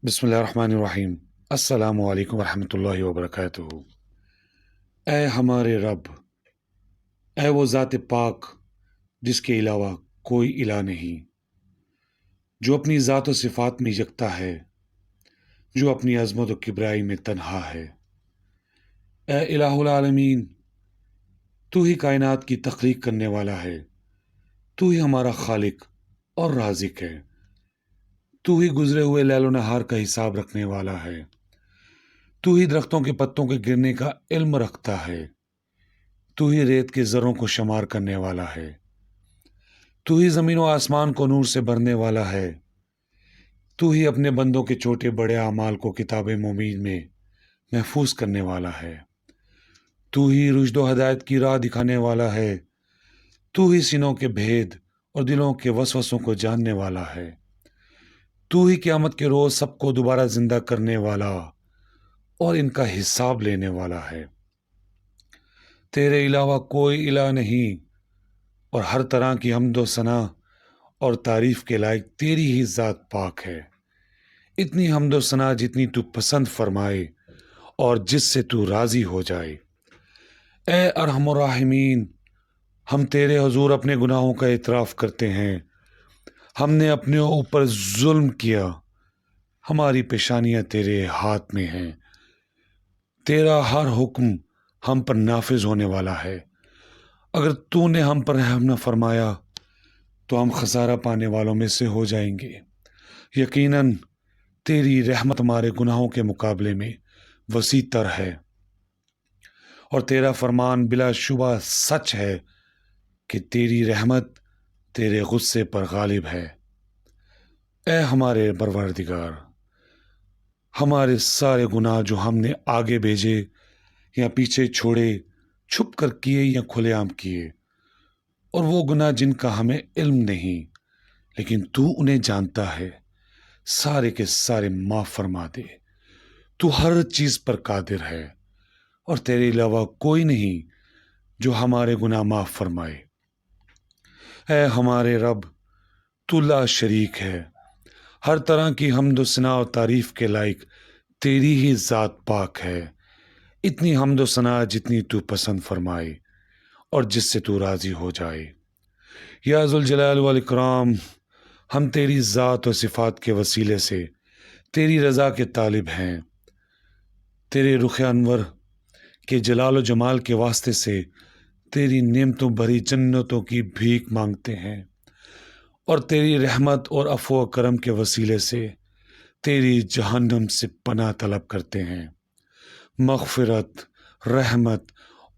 بسم اللہ الرحمن الرحیم۔ السلام علیکم ورحمۃ اللہ وبرکاتہ۔ اے ہمارے رب، اے وہ ذات پاک جس کے علاوہ کوئی الہ نہیں، جو اپنی ذات و صفات میں یکتا ہے، جو اپنی عظمت و کبریائی میں تنہا ہے۔ اے الہ العالمین، تو ہی کائنات کی تخلیق کرنے والا ہے، تو ہی ہمارا خالق اور رازق ہے، تو ہی گزرے ہوئے لیل و نہار کا حساب رکھنے والا ہے، تو ہی درختوں کے پتوں کے گرنے کا علم رکھتا ہے، تو ہی ریت کے ذروں کو شمار کرنے والا ہے، تو ہی زمین و آسمان کو نور سے بھرنے والا ہے، تو ہی اپنے بندوں کے چھوٹے بڑے اعمال کو کتاب مبین میں محفوظ کرنے والا ہے، تو ہی رشد و ہدایت کی راہ دکھانے والا ہے، تو ہی سینوں کے بھید اور دلوں کے وسوسوں کو جاننے والا ہے، تو ہی قیامت کے روز سب کو دوبارہ زندہ کرنے والا اور ان کا حساب لینے والا ہے۔ تیرے علاوہ کوئی الہ نہیں، اور ہر طرح کی حمد و ثنا اور تعریف کے لائق تیری ہی ذات پاک ہے۔ اتنی حمد و ثنا جتنی تو پسند فرمائے اور جس سے تو راضی ہو جائے۔ اے ارحم الراحمین، ہم تیرے حضور اپنے گناہوں کا اعتراف کرتے ہیں۔ ہم نے اپنے اوپر ظلم کیا، ہماری پیشانیاں تیرے ہاتھ میں ہیں، تیرا ہر حکم ہم پر نافذ ہونے والا ہے۔ اگر تو نے ہم پر رحم نہ فرمایا تو ہم خسارہ پانے والوں میں سے ہو جائیں گے۔ یقیناً تیری رحمت ہمارے گناہوں کے مقابلے میں وسیع تر ہے، اور تیرا فرمان بلا شبہ سچ ہے کہ تیری رحمت تیرے غصے پر غالب ہے۔ اے ہمارے پروردگار، ہمارے سارے گناہ جو ہم نے آگے بھیجے یا پیچھے چھوڑے، چھپ کر کیے یا کھلے عام کیے، اور وہ گناہ جن کا ہمیں علم نہیں لیکن تو انہیں جانتا ہے، سارے کے سارے معاف فرما دے۔ تو ہر چیز پر قادر ہے، اور تیرے علاوہ کوئی نہیں جو ہمارے گناہ معاف فرمائے۔ اے ہمارے رب، تو لا شریک ہے، ہر طرح کی حمد و ثنا و تعریف کے لائق تیری ہی ذات پاک ہے۔ اتنی حمد و ثنا جتنی تو پسند فرمائے اور جس سے تو راضی ہو جائے۔ یا ذوالجلال والاکرام، ہم تیری ذات و صفات کے وسیلے سے تیری رضا کے طالب ہیں، تیرے رخ انور کے جلال و جمال کے واسطے سے تیری نعمتوں بھری جنتوں کی بھیک مانگتے ہیں، اور تیری رحمت اور عفو و کرم کے وسیلے سے تیری جہنم سے پناہ طلب کرتے ہیں۔ مغفرت، رحمت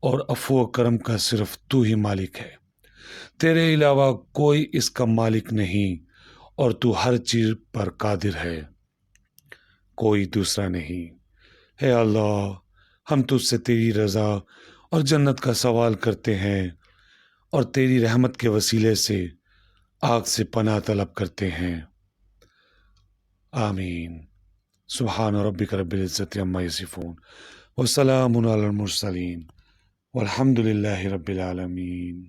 اور عفو و کرم کا صرف تو ہی مالک ہے، تیرے علاوہ کوئی اس کا مالک نہیں، اور تو ہر چیز پر قادر ہے، کوئی دوسرا نہیں۔ اے اللہ، ہم تجھ سے تیری رضا اور جنت کا سوال کرتے ہیں، اور تیری رحمت کے وسیلے سے آگ سے پناہ طلب کرتے ہیں۔ آمین۔ سبحان ربک رب العزت عما یصفون وسلام علی المرسلین والحمد للہ رب العالمین۔